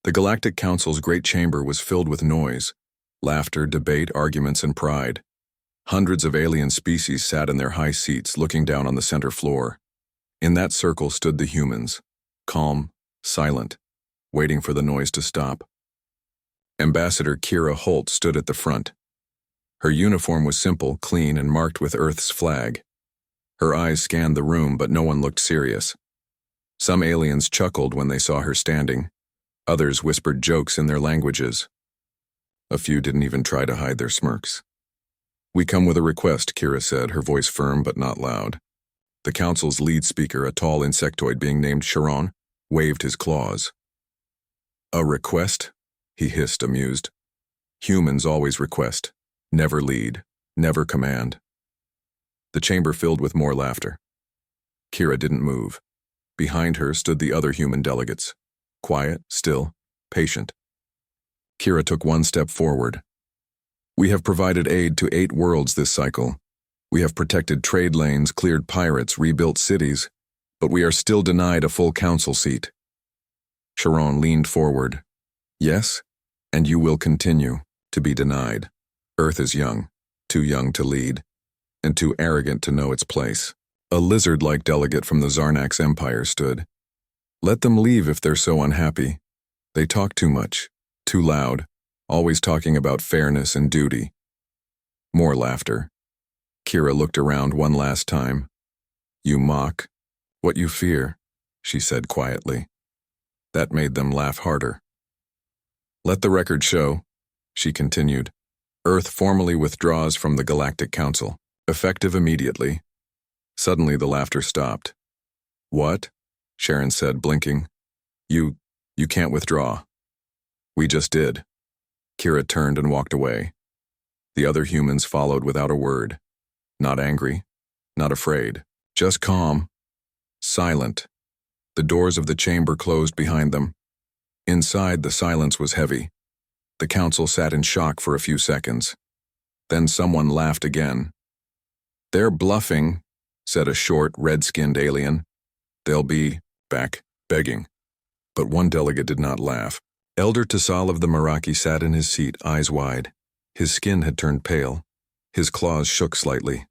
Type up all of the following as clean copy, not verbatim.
The Galactic Council's great chamber was filled with noise, laughter, debate, arguments, and pride. Hundreds of alien species sat in their high seats looking down on the center floor. In that circle stood the humans, calm, silent, waiting for the noise to stop. Ambassador Kira Holt stood at the front. Her uniform was simple, clean, and marked with Earth's flag. Her eyes scanned the room, but no one looked serious. Some aliens chuckled when they saw her standing. Others whispered jokes in their languages. A few didn't even try to hide their smirks. "We come with a request," Kira said, her voice firm but not loud. The council's lead speaker, a tall insectoid being named Charon, waved his claws. "A request?" he hissed, amused. "Humans always request, never lead, never command." The chamber filled with more laughter. Kira didn't move. Behind her stood the other human delegates, quiet, still, patient. Kira took one step forward. "We have provided aid to 8 worlds this cycle. We have protected trade lanes, cleared pirates, rebuilt cities, but we are still denied a full council seat." Charon leaned forward. "Yes, and you will continue to be denied. Earth is young, too young to lead, and too arrogant to know its place." A lizard-like delegate from the Zarnax Empire stood. "Let them leave if they're so unhappy. They talk too much, too loud, always talking about fairness and duty." More laughter. Kira looked around one last time. "You mock what you fear," she said quietly. That made them laugh harder. "Let the record show," she continued. "Earth formally withdraws from the Galactic Council, effective immediately." Suddenly the laughter stopped. "What?" Sharon said, blinking. You can't withdraw." "We just did." Kira turned and walked away. The other humans followed without a word. Not angry, not afraid, just calm, silent. The doors of the chamber closed behind them. Inside, the silence was heavy. The council sat in shock for a few seconds. Then someone laughed again. "They're bluffing," said a short, red-skinned alien. "They'll be back, begging." But one delegate did not laugh. Elder Tassal of the Meraki sat in his seat, eyes wide. His skin had turned pale. His claws shook slightly.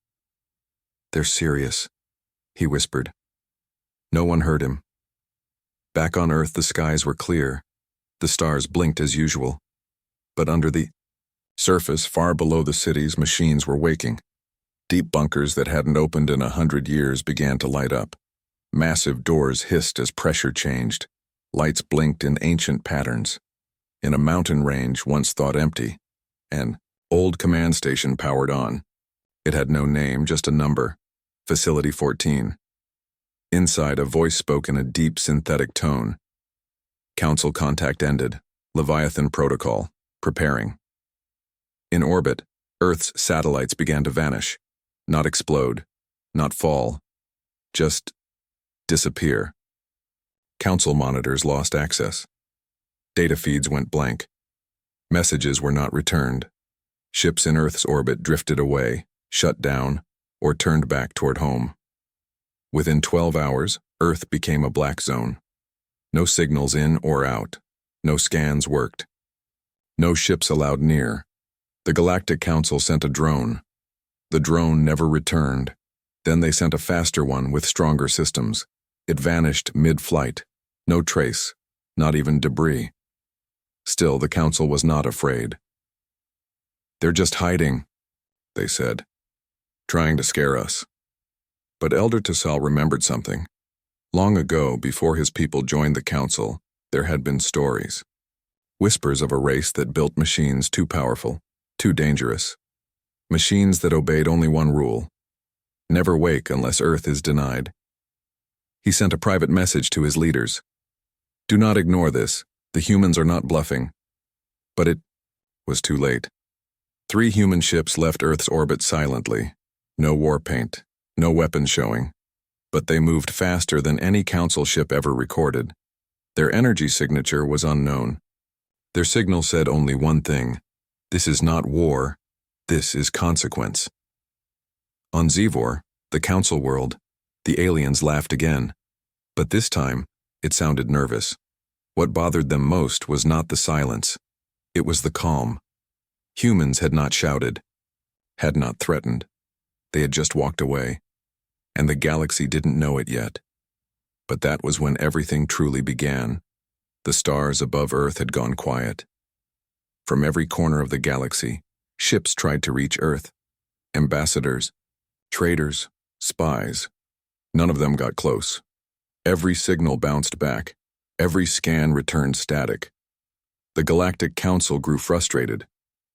"They're serious," he whispered. No one heard him. Back on Earth, the skies were clear. The stars blinked as usual. But under the surface, far below the cities, machines were waking. Deep bunkers that hadn't opened in 100 years began to light up. Massive doors hissed as pressure changed. Lights blinked in ancient patterns. In a mountain range once thought empty, an old command station powered on. It had no name, just a number. Facility 14. Inside, a voice spoke in a deep synthetic tone. "Council contact ended. Leviathan protocol. Preparing." In orbit, Earth's satellites began to vanish. Not explode, not fall, just disappear. Council monitors lost access. Data feeds went blank. Messages were not returned. Ships in Earth's orbit drifted away, shut down, or turned back toward home. Within 12 hours, Earth became a black zone. No signals in or out. No scans worked. No ships allowed near. The Galactic Council sent a drone. The drone never returned. Then they sent a faster one with stronger systems. It vanished mid-flight. No trace, not even debris. Still, the Council was not afraid. "They're just hiding," they said, "trying to scare us." But Elder Tassal remembered something. Long ago, before his people joined the Council, there had been stories. Whispers of a race that built machines too powerful, too dangerous. Machines that obeyed only one rule: never wake unless Earth is denied. He sent a private message to his leaders. "Do not ignore this. The humans are not bluffing." But it was too late. 3 human ships left Earth's orbit silently. No war paint, no weapons showing. But they moved faster than any Council ship ever recorded. Their energy signature was unknown. Their signal said only one thing: this is not war, this is consequence. On Zevor, the Council world, the aliens laughed again. But this time, it sounded nervous. What bothered them most was not the silence. It was the calm. Humans had not shouted, had not threatened. They had just walked away, and the galaxy didn't know it yet. But that was when everything truly began. The stars above Earth had gone quiet. From every corner of the galaxy, ships tried to reach Earth. Ambassadors, traders, spies. None of them got close. Every signal bounced back. Every scan returned static. The Galactic Council grew frustrated.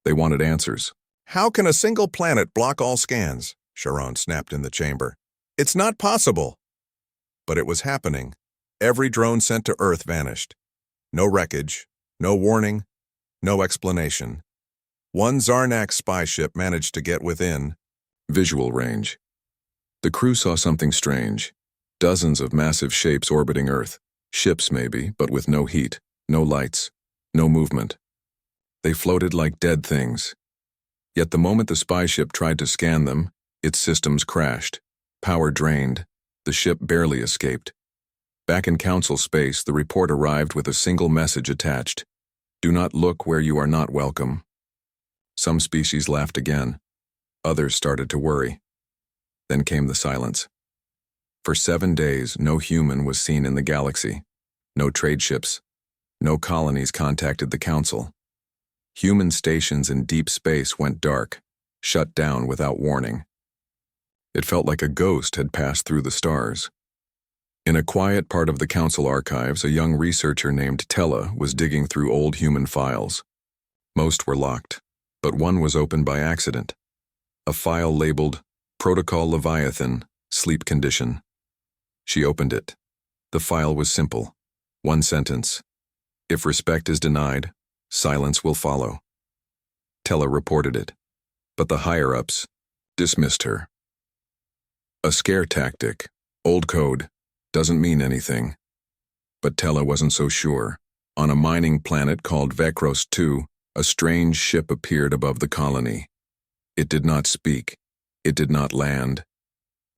They wanted answers. How can a single planet block all scans? Sharon snapped in the chamber. It's not possible. But it was happening. Every drone sent to Earth vanished. No wreckage, no warning, no explanation. One Zarnak spy ship managed to get within visual range. The crew saw something strange. Dozens of massive shapes orbiting Earth. Ships maybe, but with no heat, no lights, no movement. They floated like dead things. Yet the moment the spy ship tried to scan them, its systems crashed. Power drained. The ship barely escaped. Back in Council space, the report arrived with a single message attached. Do not look where you are not welcome. Some species laughed again. Others started to worry. Then came the silence. For 7 days, no human was seen in the galaxy. No trade ships. No colonies contacted the Council. Human stations in deep space went dark, shut down without warning. It felt like a ghost had passed through the stars. In a quiet part of the Council archives, a young researcher named Tella was digging through old human files. Most were locked, but one was opened by accident. A file labeled Protocol Leviathan, Sleep Condition. She opened it. The file was simple. One sentence. If respect is denied, silence will follow. Tella reported it, but the higher-ups dismissed her. A scare tactic, old code, doesn't mean anything. But Tella wasn't so sure. On a mining planet called Vekros II, a strange ship appeared above the colony. It did not speak. It did not land.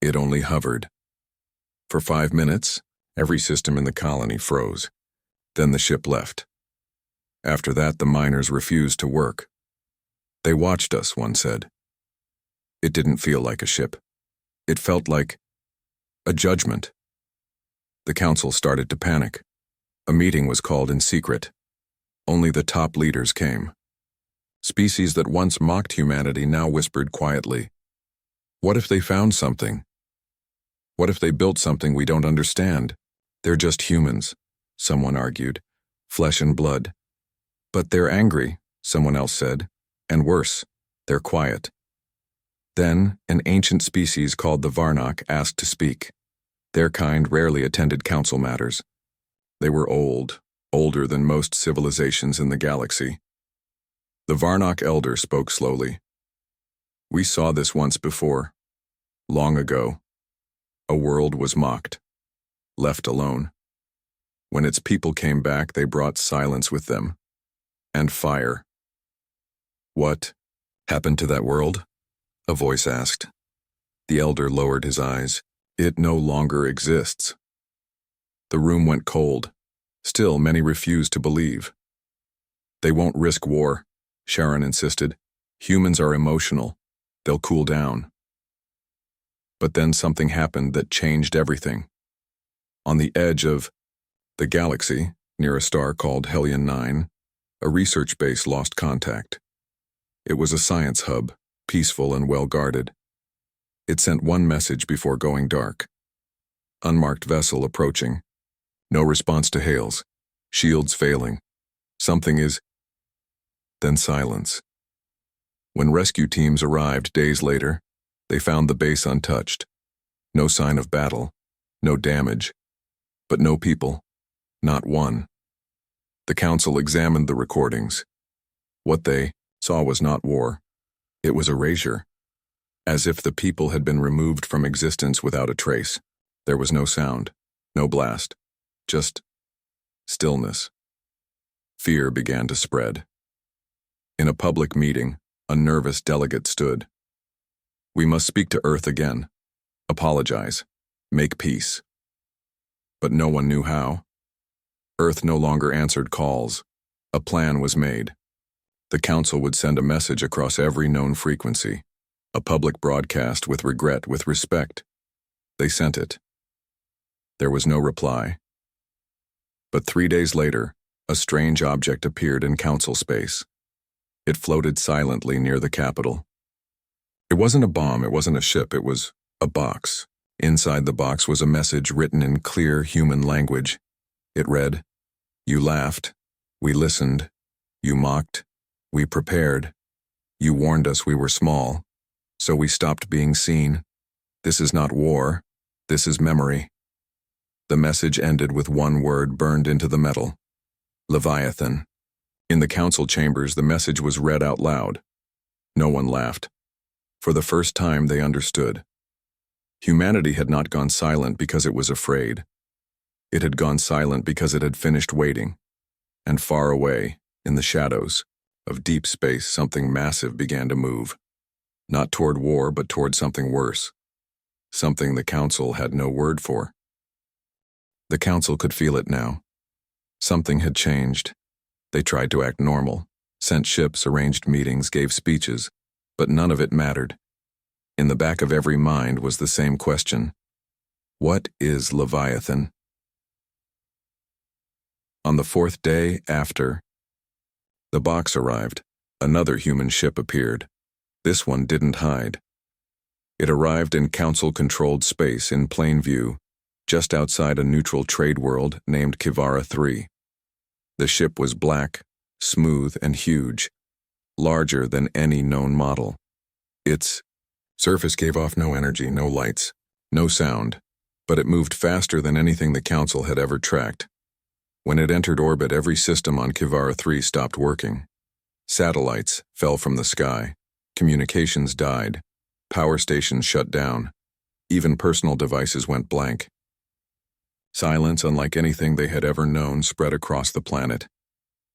It only hovered. For 5 minutes, every system in the colony froze. Then the ship left. After that, the miners refused to work. They watched us, one said. It didn't feel like a ship. It felt like a judgment. The Council started to panic. A meeting was called in secret. Only the top leaders came. Species that once mocked humanity now whispered quietly. What if they found something? What if they built something we don't understand? They're just humans, someone argued. Flesh and blood. But they're angry, someone else said. And worse, they're quiet. Then, an ancient species called the Varnak asked to speak. Their kind rarely attended council matters. They were old, older than most civilizations in the galaxy. The Varnak elder spoke slowly. We saw this once before. Long ago. A world was mocked. Left alone. When its people came back, they brought silence with them. And fire. What happened to that world? A voice asked. The elder lowered his eyes. It no longer exists. The room went cold. Still, many refused to believe. They won't risk war, Sharon insisted. Humans are emotional. They'll cool down. But then something happened that changed everything. On the edge of the galaxy, near a star called Hellion 9, a research base lost contact. It was a science hub, peaceful and well-guarded. It sent one message before going dark. Unmarked vessel approaching. No response to hails. Shields failing. Something is... Then silence. When rescue teams arrived days later, they found the base untouched. No sign of battle. No damage. But no people. Not one. The council examined the recordings. What they saw was not war. It was erasure. As if the people had been removed from existence without a trace. There was no sound, no blast, just stillness. Fear began to spread. In a public meeting, a nervous delegate stood. We must speak to Earth again. Apologize. Make peace. But no one knew how. Earth no longer answered calls. A plan was made. The Council would send a message across every known frequency. A public broadcast with regret, with respect. They sent it. There was no reply. But 3 days later, a strange object appeared in Council space. It floated silently near the Capitol. It wasn't a bomb, it wasn't a ship, it was a box. Inside the box was a message written in clear human language. It read, "You laughed, we listened, you mocked, we prepared. You warned us we were small, so we stopped being seen. This is not war, this is memory." The message ended with one word burned into the metal: Leviathan. In the council chambers, the message was read out loud. No one laughed. For the first time, they understood. Humanity had not gone silent because it was afraid. It had gone silent because it had finished waiting. And far away, in the shadows of deep space, something massive began to move. Not toward war, but toward something worse. Something the council had no word for. The council could feel it now. Something had changed. They tried to act normal, sent ships, arranged meetings, gave speeches, but none of it mattered. In the back of every mind was the same question: what is Leviathan? On the 4th day after the box arrived, another human ship appeared. This one didn't hide. It arrived in council-controlled space in plain view, just outside a neutral trade world named Kivara 3. The ship was black, smooth, and huge, larger than any known model. Its surface gave off no energy, no lights, no sound, but it moved faster than anything the Council had ever tracked. When it entered orbit, every system on Kivara 3 stopped working. Satellites fell from the sky, communications died, power stations shut down, even personal devices went blank. Silence, unlike anything they had ever known, spread across the planet.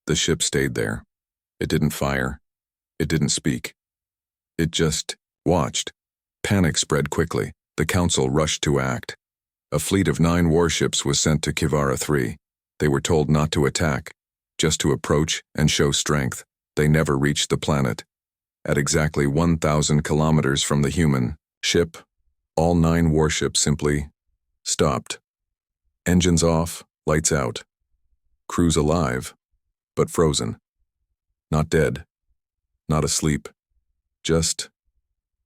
The ship stayed there. It didn't fire. It didn't speak. It just watched. Panic spread quickly. The Council rushed to act. A fleet of 9 warships was sent to Kivara 3. They were told not to attack, just to approach and show strength. They never reached the planet. At exactly 1,000 kilometers from the human ship, all 9 warships simply stopped. Engines off, lights out. Crews alive, but frozen. Not dead, not asleep, just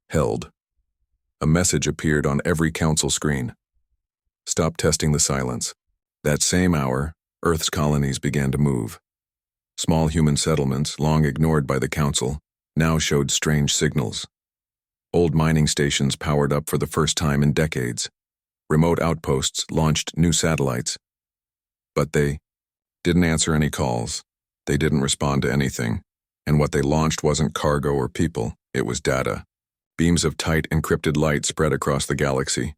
held. A message appeared on every council screen. Stop testing the silence. That same hour, Earth's colonies began to move. Small human settlements, long ignored by the council, now showed strange signals. Old mining stations powered up for the first time in decades. Remote outposts launched new satellites. But they didn't answer any calls. They didn't respond to anything. And what they launched wasn't cargo or people, it was data. Beams of tight, encrypted light spread across the galaxy.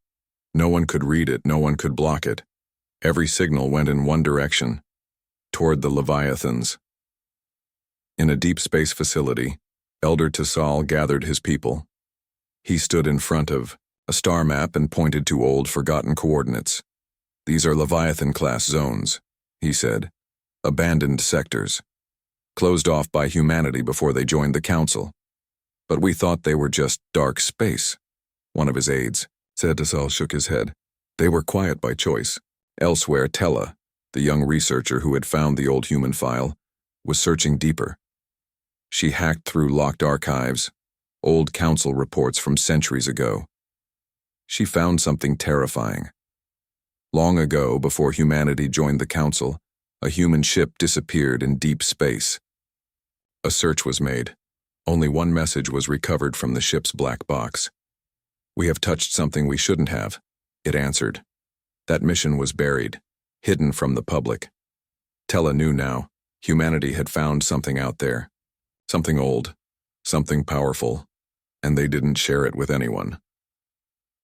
No one could read it, no one could block it. Every signal went in one direction, toward the Leviathans. In a deep space facility, Elder Tassal gathered his people. He stood in front of a star map and pointed to old, forgotten coordinates. "These are Leviathan-class zones," he said. "Abandoned sectors. Closed off by humanity before they joined the Council. But we thought they were just dark space." One of his aides said. Tassal shook his head. "They were quiet by choice." Elsewhere, Tella, the young researcher who had found the old human file, was searching deeper. She hacked through locked archives, old Council reports from centuries ago. She found something terrifying. Long ago, before humanity joined the Council, a human ship disappeared in deep space. A search was made. Only one message was recovered from the ship's black box. "We have touched something we shouldn't have," it answered. That mission was buried, hidden from the public. Tella knew now. Humanity had found something out there. Something old, something powerful, and they didn't share it with anyone.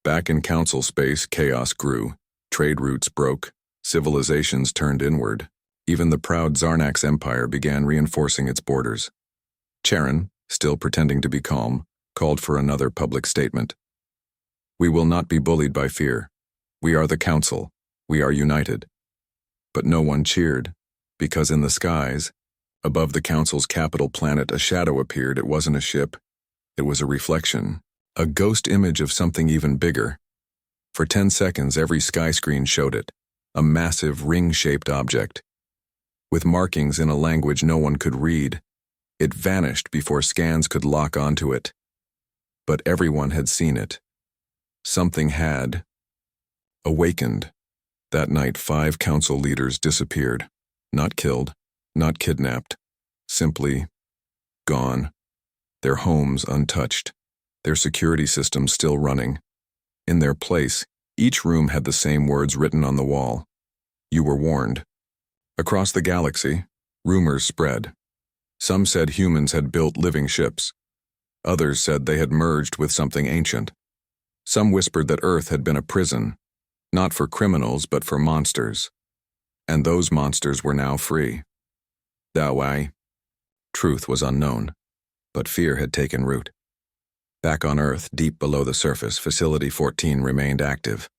Back in Council space, chaos grew. Trade routes broke. Civilizations turned inward. Even the proud Zarnax Empire began reinforcing its borders. Charon, still pretending to be calm, called for another public statement. "We will not be bullied by fear. We are the Council. We are united." But no one cheered, because in the skies, above the Council's capital planet, a shadow appeared. It wasn't a ship. It was a reflection, a ghost image of something even bigger. For 10 seconds, every sky screen showed it, a massive ring-shaped object. With markings in a language no one could read, it vanished before scans could lock onto it. But everyone had seen it. Something had awakened. That night, 5 council leaders disappeared. Not killed, not kidnapped, simply gone. Their homes untouched, their security systems still running. In their place, each room had the same words written on the wall. You were warned. Across the galaxy, rumors spread. Some said humans had built living ships. Others said they had merged with something ancient. Some whispered that Earth had been a prison, not for criminals but for monsters. And those monsters were now free. Why? Truth was unknown, but fear had taken root. Back on Earth, deep below the surface, Facility 14 remained active.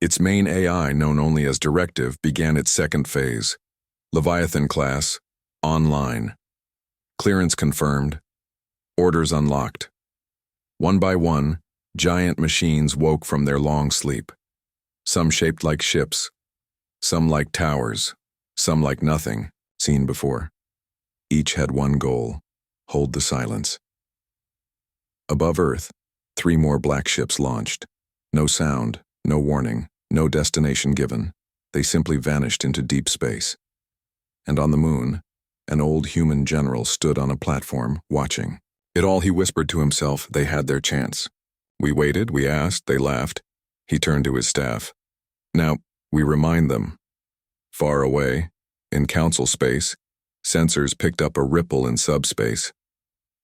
Its main AI, known only as Directive, began its second phase. Leviathan class, online. Clearance confirmed. Orders unlocked. One by one, giant machines woke from their long sleep. Some shaped like ships, some like towers, some like nothing seen before. Each had one goal: hold the silence. Above Earth, 3 more black ships launched. No sound, no warning, no destination given. They simply vanished into deep space. And on the moon, an old human general stood on a platform, watching. It all, he whispered to himself. They had their chance. We waited, we asked, they laughed. He turned to his staff. Now, we remind them. Far away, in council space, sensors picked up a ripple in subspace.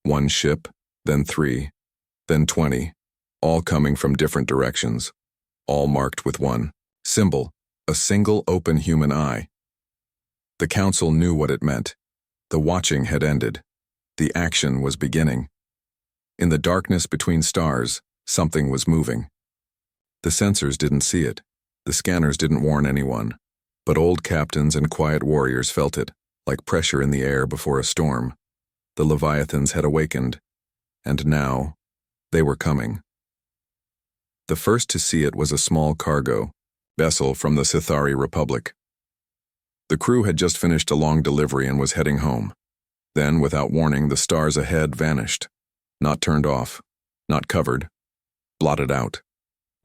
1 ship, then 3, then 20, all coming from different directions, all marked with one symbol, a single open human eye. The council knew what it meant. The watching had ended. The action was beginning. In the darkness between stars, something was moving. The sensors didn't see it. The scanners didn't warn anyone. But old captains and quiet warriors felt it, like pressure in the air before a storm. The Leviathans had awakened, and now they were coming. The first to see it was a small cargo vessel from the Sithari Republic. The crew had just finished a long delivery and was heading home. Then, without warning, the stars ahead vanished. Not turned off, not covered, blotted out.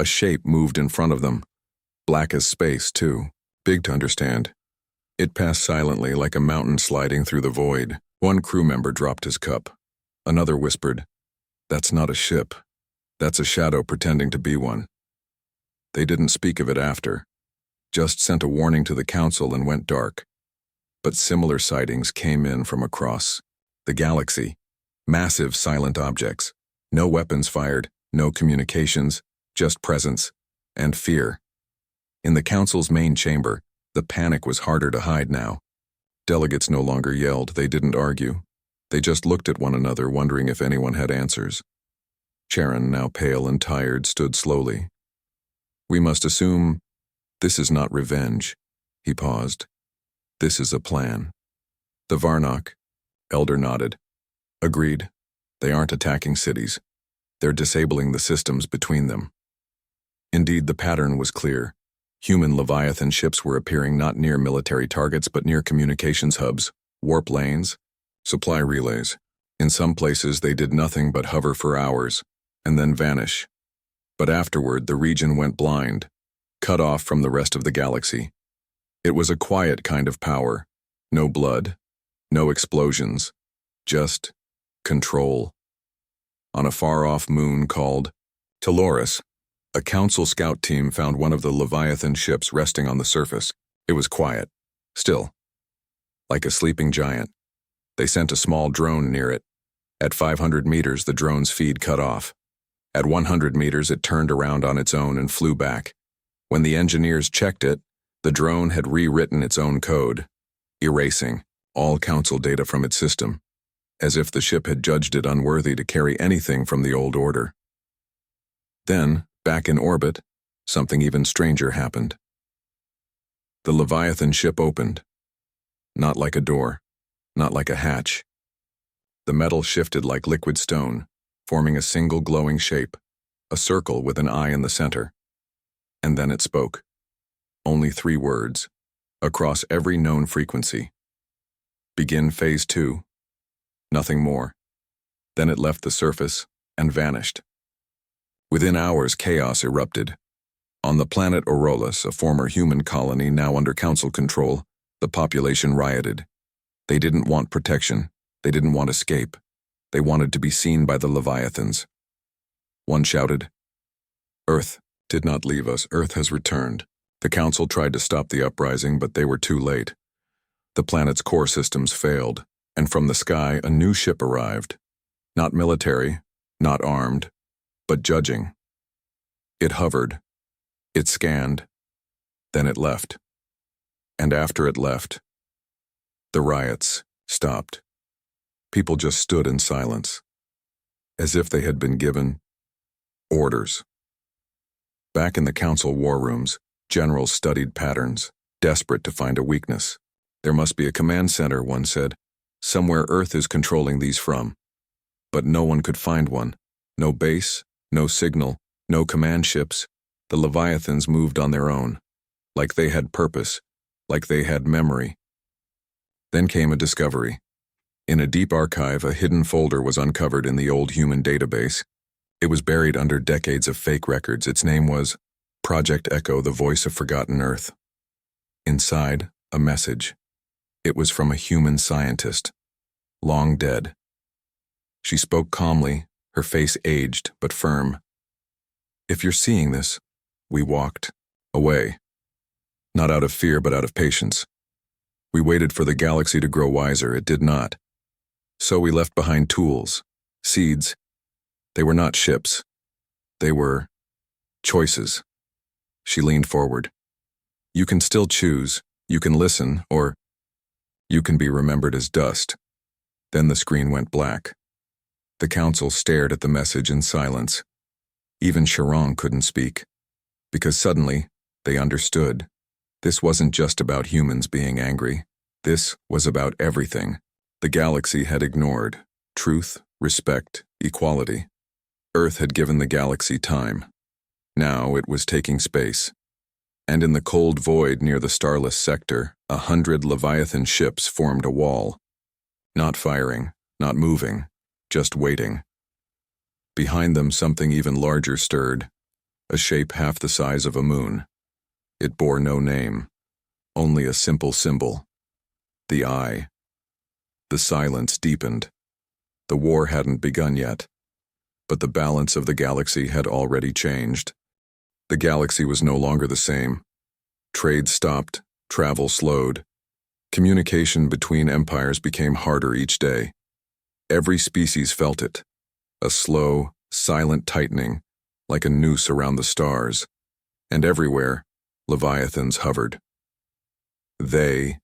A shape moved in front of them. Black as space, too, big to understand. It passed silently like a mountain sliding through the void. One crew member dropped his cup. Another whispered, "That's not a ship. That's a shadow pretending to be one." They didn't speak of it after, just sent a warning to the council and went dark. But similar sightings came in from across the galaxy. Massive silent objects. No weapons fired, no communications, just presence and fear. In the council's main chamber, the panic was harder to hide now. Delegates no longer yelled, they didn't argue. They just looked at one another, wondering if anyone had answers. Charon, now pale and tired, stood slowly. "We must assume this is not revenge." He paused. "This is a plan." The Varnock, Elder nodded. "Agreed. They aren't attacking cities. They're disabling the systems between them." Indeed, the pattern was clear. Human Leviathan ships were appearing not near military targets but near communications hubs, warp lanes, supply relays. In some places they did nothing but hover for hours, and then vanish. But afterward the region went blind, cut off from the rest of the galaxy. It was a quiet kind of power. No blood, no explosions, just control. On a far-off moon called Taloris, a council scout team found one of the Leviathan ships resting on the surface. It was quiet, still, like a sleeping giant. They sent a small drone near it. At 500 meters, the drone's feed cut off. At 100 meters, it turned around on its own and flew back. When the engineers checked it, the drone had rewritten its own code, erasing all council data from its system, as if the ship had judged it unworthy to carry anything from the old order. Then, back in orbit, something even stranger happened. The Leviathan ship opened. Not like a door, not like a hatch. The metal shifted like liquid stone, forming a single glowing shape, a circle with an eye in the center. And then it spoke. Only 3 words, across every known frequency. Begin Phase 2. Nothing more. Then it left the surface and vanished. Within hours, chaos erupted. On the planet Orolus, a former human colony now under council control, the population rioted. They didn't want protection. They didn't want escape. They wanted to be seen by the Leviathans. One shouted, "Earth did not leave us. Earth has returned." The council tried to stop the uprising, but they were too late. The planet's core systems failed, and from the sky a new ship arrived. Not military, not armed, but judging. It hovered. It scanned. Then it left. And after it left, the riots stopped. People just stood in silence, as if they had been given orders. Back in the council war rooms, generals studied patterns, desperate to find a weakness. There must be a command center, one said, somewhere Earth is controlling these from. But no one could find one. No base, no signal, no command ships. The Leviathans moved on their own, like they had purpose, like they had memory. Then came a discovery. In a deep archive, a hidden folder was uncovered in the old human database. It was buried under decades of fake records. Its name was Project Echo, the Voice of Forgotten Earth. Inside, a message. It was from a human scientist, long dead. She spoke calmly, her face aged but firm. "If you're seeing this," we walked away. Not out of fear, but out of patience. We waited for the galaxy to grow wiser. It did not. So we left behind tools, seeds. They were not ships. They were choices. She leaned forward. "You can still choose. You can listen, or you can be remembered as dust." Then the screen went black. The council stared at the message in silence. Even Charon couldn't speak, because suddenly they understood. This wasn't just about humans being angry. This was about everything the galaxy had ignored: truth, respect, equality. Earth had given the galaxy time. Now it was taking space. And in the cold void near the starless sector, 100 Leviathan ships formed a wall. Not firing, not moving, just waiting. Behind them something even larger stirred, a shape half the size of a moon. It bore no name, only a simple symbol: the eye. The silence deepened. The war hadn't begun yet, but the balance of the galaxy had already changed. The galaxy was no longer the same. Trade stopped, travel slowed. Communication between empires became harder each day. Every species felt it, a slow, silent tightening, like a noose around the stars. And everywhere, Leviathans hovered. They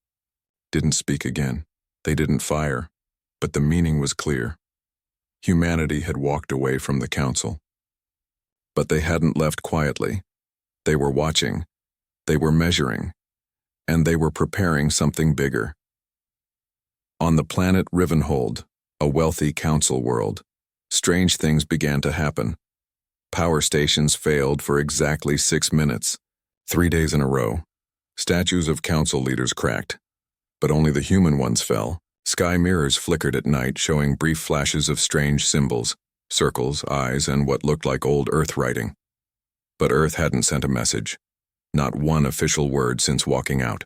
didn't speak again. They didn't fire, but the meaning was clear. Humanity had walked away from the council. But they hadn't left quietly. They were watching, they were measuring, and they were preparing something bigger. On the planet Rivenhold, a wealthy council world, strange things began to happen. Power stations failed for exactly 6 minutes, 3 days in a row. Statues of council leaders cracked, but only the human ones fell. Sky mirrors flickered at night, showing brief flashes of strange symbols, circles, eyes, and what looked like old Earth writing. But Earth hadn't sent a message, not one official word since walking out.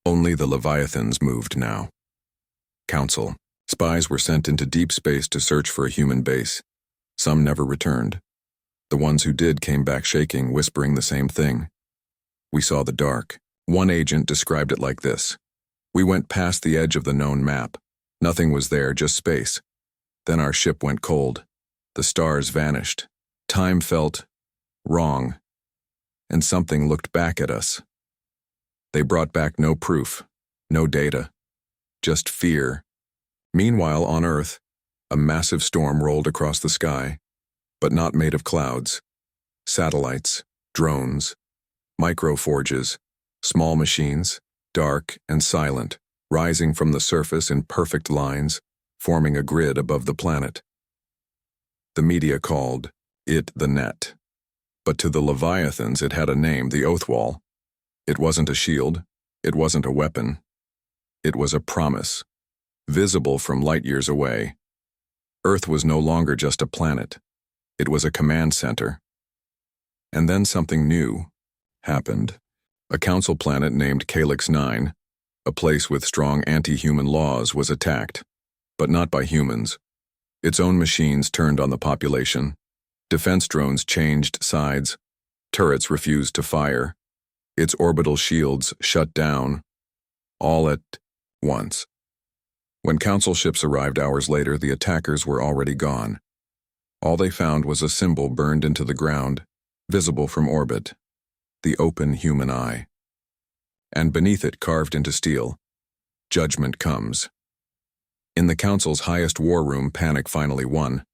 Only the Leviathans moved now. Council. Spies were sent into deep space to search for a human base. Some never returned. The ones who did came back shaking, whispering the same thing. We saw the dark. One agent described it like this: "We went past the edge of the known map. Nothing was there, just space. Then our ship went cold. The stars vanished. Time felt wrong. And something looked back at us. They brought back no proof, no data, just fear." Meanwhile, on Earth, a massive storm rolled across the sky, but not made of clouds. Satellites, drones, microforges, Small machines, dark and silent, rising from the surface in perfect lines, forming a grid above the planet. The media called it the net. But to the Leviathans it had a name, the Oathwall. It wasn't a shield, it wasn't a weapon. It was a promise, visible from light years away. Earth was no longer just a planet. It was a command center. And then something new happened. A council planet named Calyx 9, a place with strong anti-human laws, was attacked, but not by humans. Its own machines turned on the population. Defense drones changed sides. Turrets refused to fire. Its orbital shields shut down, all at once. When council ships arrived hours later, the attackers were already gone. All they found was a symbol burned into the ground, visible from orbit, the open human eye. And beneath it, carved into steel, judgment comes. In the council's highest war room, panic finally won.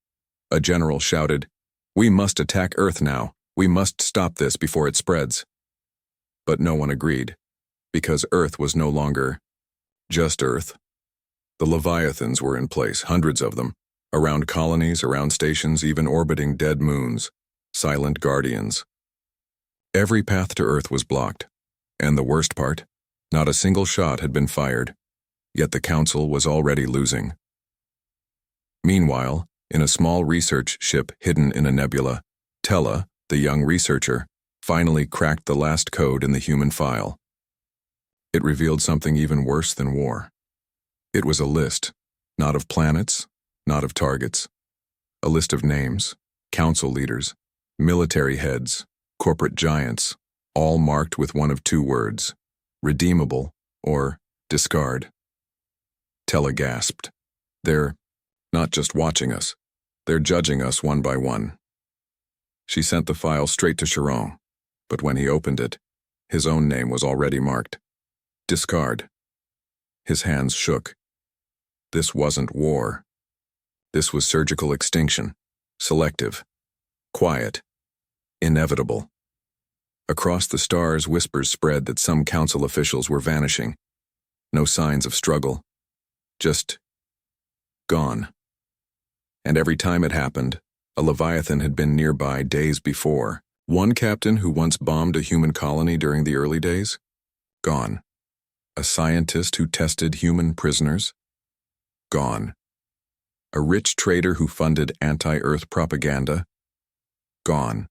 A general shouted, "We must attack Earth now. We must stop this before it spreads." But no one agreed, because Earth was no longer just Earth. The Leviathans were in place, hundreds of them, around colonies, around stations, even orbiting dead moons, silent guardians. Every path to Earth was blocked, and the worst part, not a single shot had been fired, yet the Council was already losing. Meanwhile, in a small research ship hidden in a nebula, Tella, the young researcher, finally cracked the last code in the human file. It revealed something even worse than war. It was a list, not of planets, not of targets, a list of names, council leaders, military heads, corporate giants, all marked with one of two words, redeemable or discard. Tella gasped. They're not just watching us, they're judging us one by one. She sent the file straight to Chiron, but when he opened it, his own name was already marked. Discard. His hands shook. This wasn't war. This was surgical extinction, selective, quiet, inevitable. Across the stars, whispers spread that some council officials were vanishing. No signs of struggle. Just gone. And every time it happened, a Leviathan had been nearby days before. One captain who once bombed a human colony during the early days? Gone. A scientist who tested human prisoners? Gone. A rich trader who funded anti-Earth propaganda? Gone.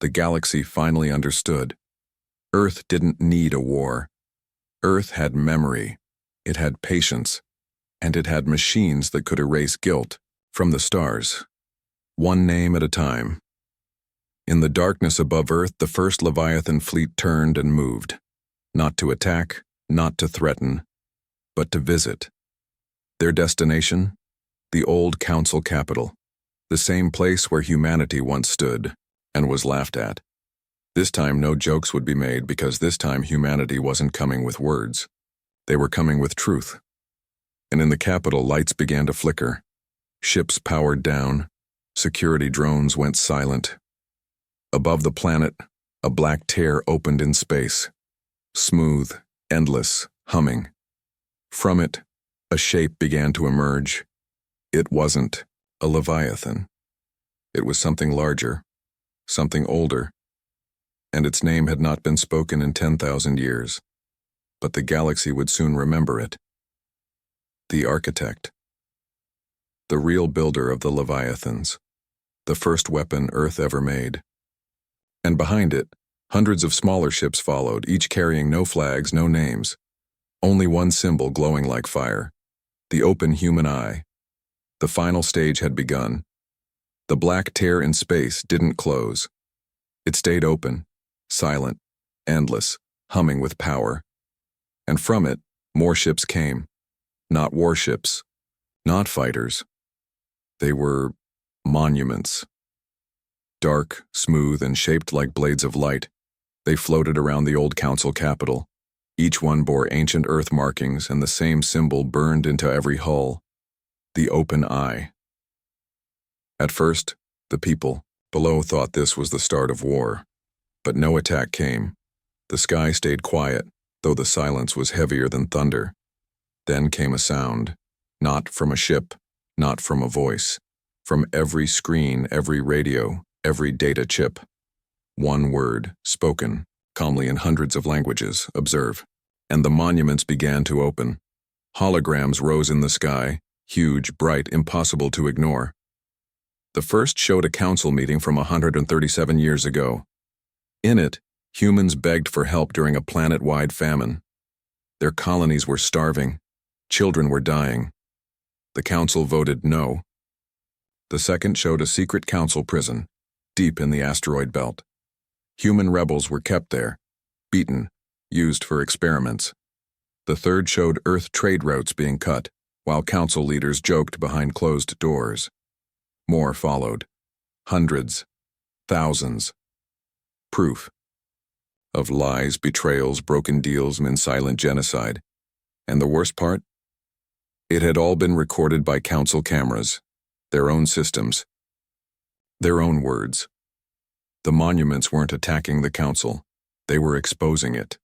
The galaxy finally understood. Earth didn't need a war. Earth had memory, it had patience, and it had machines that could erase guilt from the stars, one name at a time. In the darkness above Earth, the first Leviathan fleet turned and moved, not to attack, not to threaten, but to visit. Their destination? The old council capital, the same place where humanity once stood and was laughed at. This time no jokes would be made, because this time humanity wasn't coming with words. They were coming with truth. And in the capital, lights began to flicker. Ships powered down. Security drones went silent. Above the planet, a black tear opened in space. Smooth, endless, humming. From it, a shape began to emerge. It wasn't a Leviathan. It was something larger, something older, and its name had not been spoken in 10,000 years. But the galaxy would soon remember it. The architect. The real builder of the Leviathans. The first weapon Earth ever made. And behind it, hundreds of smaller ships followed, each carrying no flags, no names. Only one symbol glowing like fire. The open human eye. The final stage had begun. The black tear in space didn't close. It stayed open, silent, endless, humming with power. And from it, more ships came. Not warships, not fighters. They were monuments. Dark, smooth, and shaped like blades of light, they floated around the old council capital. Each one bore ancient Earth markings, and the same symbol burned into every hull: the open eye. At first, the people below thought this was the start of war, but no attack came. The sky stayed quiet, though the silence was heavier than thunder. Then came a sound, not from a ship, not from a voice, from every screen, every radio, every data chip. One word, spoken, calmly in hundreds of languages, observe. And the monuments began to open. Holograms rose in the sky, huge, bright, impossible to ignore. The first showed a council meeting from 137 years ago. In it, humans begged for help during a planet-wide famine. Their colonies were starving. Children were dying. The council voted no. The second showed a secret council prison, deep in the asteroid belt. Human rebels were kept there, beaten, used for experiments. The third showed Earth trade routes being cut, while council leaders joked behind closed doors. More followed. Hundreds. Thousands. Proof. Of lies, betrayals, broken deals, and silent genocide. And the worst part? It had all been recorded by council cameras, their own systems, their own words. The monuments weren't attacking the council, they were exposing it.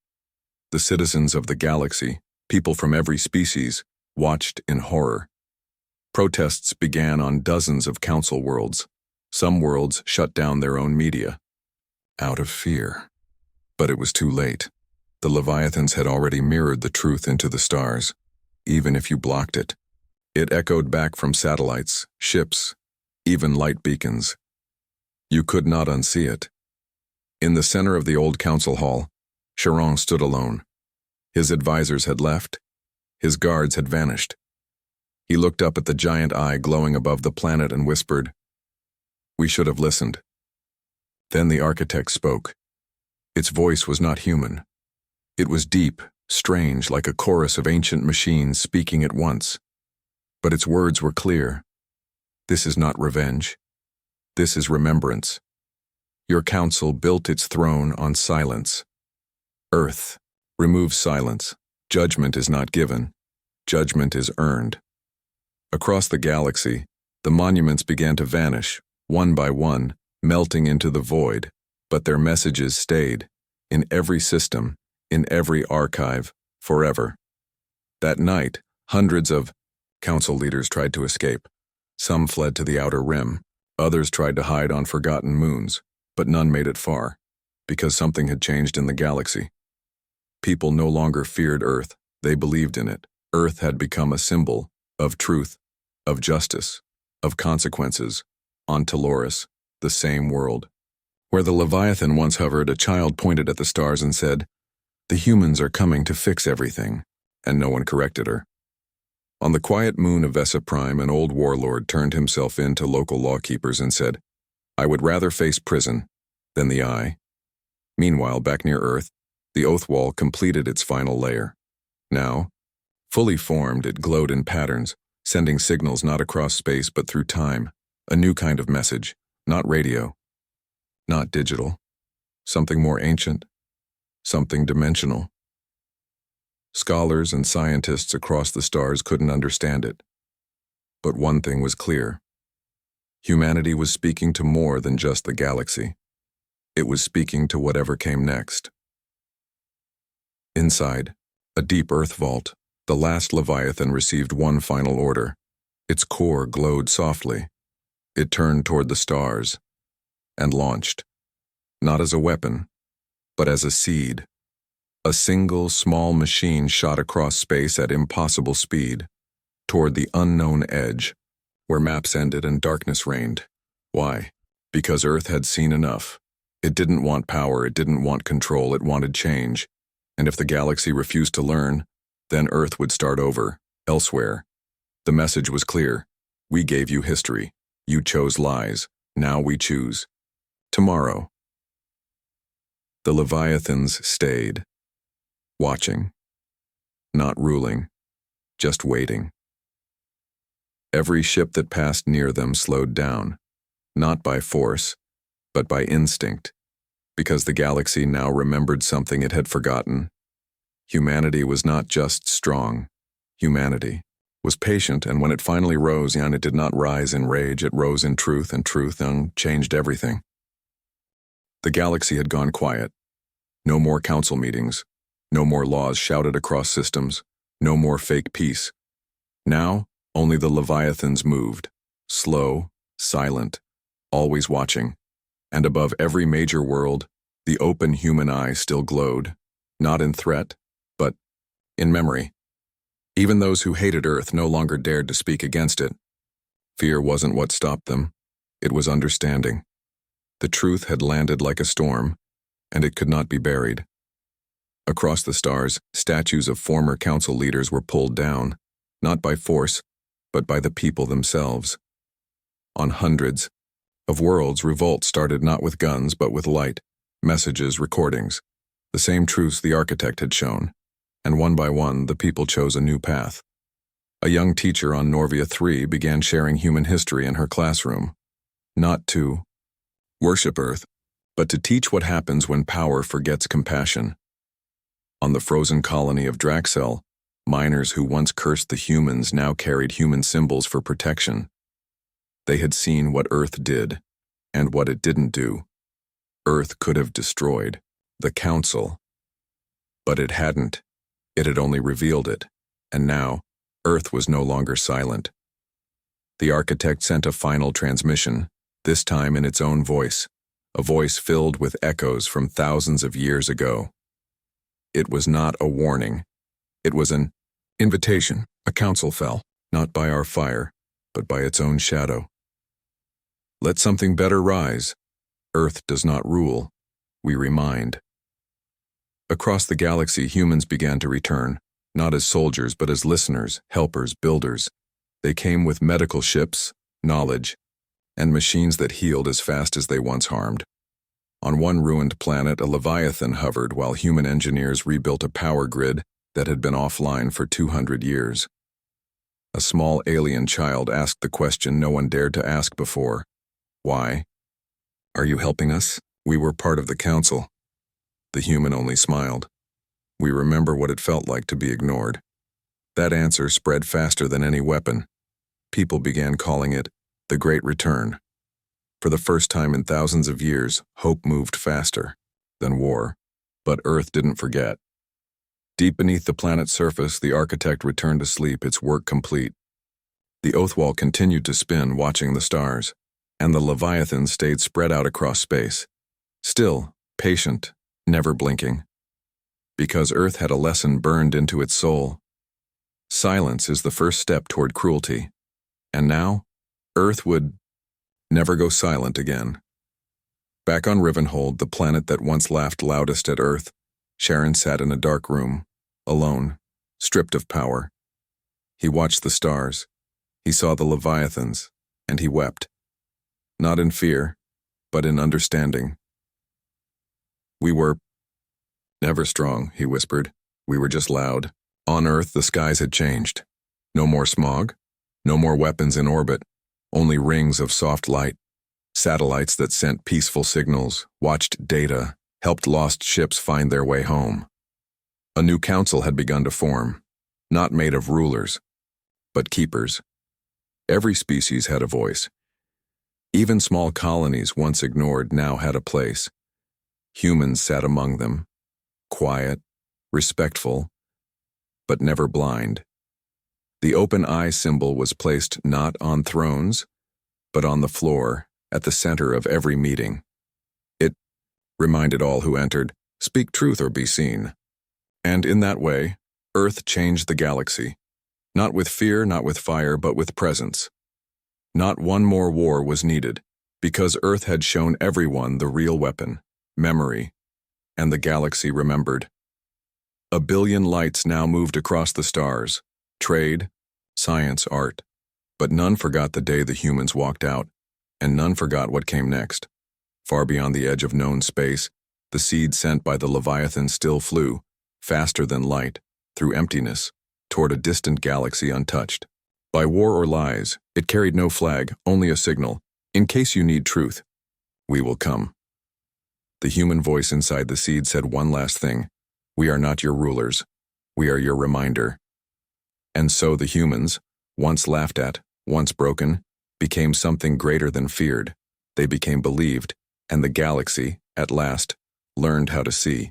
The citizens of the galaxy, people from every species, watched in horror. Protests began on dozens of council worlds. Some worlds shut down their own media. Out of fear. But it was too late. The Leviathans had already mirrored the truth into the stars. Even if you blocked it. It echoed back from satellites, ships, even light beacons. You could not unsee it. In the center of the old council hall, Charon stood alone. His advisors had left. His guards had vanished. He looked up at the giant eye glowing above the planet and whispered, "We should have listened." Then the architect spoke. Its voice was not human. It was deep, strange, like a chorus of ancient machines speaking at once. But its words were clear. This is not revenge. This is remembrance. Your council built its throne on silence. Earth, remove silence. Judgment is not given. Judgment is earned. Across the galaxy, the monuments began to vanish, one by one, melting into the void, but their messages stayed, in every system, in every archive, forever. That night, hundreds of council leaders tried to escape. Some fled to the outer rim. Others tried to hide on forgotten moons, but none made it far, because something had changed in the galaxy. People no longer feared Earth, they believed in it. Earth had become a symbol of truth, of justice, of consequences. On Taloris, the same world. Where the Leviathan once hovered, a child pointed at the stars and said, "The humans are coming to fix everything," and no one corrected her. On the quiet moon of Vesa Prime, an old warlord turned himself in to local lawkeepers and said, "I would rather face prison than the Eye." Meanwhile, back near Earth, the oath wall completed its final layer. Now, fully formed, it glowed in patterns, sending signals not across space but through time, a new kind of message, not radio, not digital, something more ancient, something dimensional. Scholars and scientists across the stars couldn't understand it. But one thing was clear. Humanity was speaking to more than just the galaxy. It was speaking to whatever came next. Inside, a deep Earth vault, the last Leviathan received one final order. Its core glowed softly. It turned toward the stars and launched, not as a weapon, but as a seed. A single small machine shot across space at impossible speed, toward the unknown edge, where maps ended and darkness reigned. Why? Because Earth had seen enough. It didn't want power, it didn't want control, it wanted change. And if the galaxy refused to learn, then Earth would start over, elsewhere. The message was clear. We gave you history. You chose lies. Now we choose tomorrow. The Leviathans stayed. Watching. Not ruling. Just waiting. Every ship that passed near them slowed down. Not by force, but by instinct. Because the galaxy now remembered something it had forgotten. Humanity was not just strong. Humanity was patient, and when it finally rose, it did not rise in rage, it rose in truth, and truth changed everything. The galaxy had gone quiet. No more council meetings. No more laws shouted across systems. No more fake peace. Now, only the Leviathans moved, slow, silent, always watching. And above every major world, the open human eye still glowed, not in threat, but in memory. Even those who hated Earth no longer dared to speak against it. Fear wasn't what stopped them. It was understanding. The truth had landed like a storm, and it could not be buried. Across the stars, statues of former council leaders were pulled down, not by force, but by the people themselves. On hundreds of worlds, revolt started not with guns but with light, messages, recordings, the same truths the architect had shown, and one by one the people chose a new path. A young teacher on Norvia 3 began sharing human history in her classroom, not to worship Earth, but to teach what happens when power forgets compassion. On the frozen colony of Draxel, miners who once cursed the humans now carried human symbols for protection. They had seen what Earth did, and what it didn't do. Earth could have destroyed the Council, but it hadn't. It had only revealed it, and now, Earth was no longer silent. The architect sent a final transmission, this time in its own voice, a voice filled with echoes from thousands of years ago. It was not a warning. It was an invitation. A council fell, not by our fire, but by its own shadow. Let something better rise. Earth does not rule. We remind. Across the galaxy, humans began to return, not as soldiers but as listeners, helpers, builders. They came with medical ships, knowledge, and machines that healed as fast as they once harmed. On one ruined planet, a Leviathan hovered while human engineers rebuilt a power grid that had been offline for 200 years. A small alien child asked the question no one dared to ask before. Why? Are you helping us? We were part of the council. The human only smiled. We remember what it felt like to be ignored. That answer spread faster than any weapon. People began calling it the Great Return. For the first time in thousands of years, hope moved faster than war. But Earth didn't forget. Deep beneath the planet's surface, the architect returned to sleep, its work complete. The oath wall continued to spin, watching the stars, and the Leviathan stayed spread out across space. Still, patient, never blinking. Because Earth had a lesson burned into its soul. Silence is the first step toward cruelty. And now, Earth would never go silent again. Back on Rivenhold, the planet that once laughed loudest at Earth, Sharon sat in a dark room, alone, stripped of power. He watched the stars. He saw the Leviathans, and he wept. Not in fear, but in understanding. We were never strong, he whispered. We were just loud. On Earth, the skies had changed. No more smog, no more weapons in orbit, only rings of soft light. Satellites that sent peaceful signals, watched data, helped lost ships find their way home. A new council had begun to form, not made of rulers, but keepers. Every species had a voice. Even small colonies once ignored now had a place. Humans sat among them, quiet, respectful, but never blind. The open eye symbol was placed not on thrones, but on the floor, at the center of every meeting. It reminded all who entered, speak truth or be seen. And in that way, Earth changed the galaxy. Not with fear, not with fire, but with presence. Not one more war was needed, because Earth had shown everyone the real weapon, memory, and the galaxy remembered. 1 billion lights now moved across the stars, trade, science, art. But none forgot the day the humans walked out, and none forgot what came next. Far beyond the edge of known space, the seed sent by the Leviathan still flew, faster than light, through emptiness, toward a distant galaxy untouched. By war or lies, it carried no flag, only a signal. In case you need truth, we will come. The human voice inside the seed said one last thing. We are not your rulers. We are your reminder. And so the humans, once laughed at, once broken, became something greater than feared. They became believed, and the galaxy, at last, learned how to see.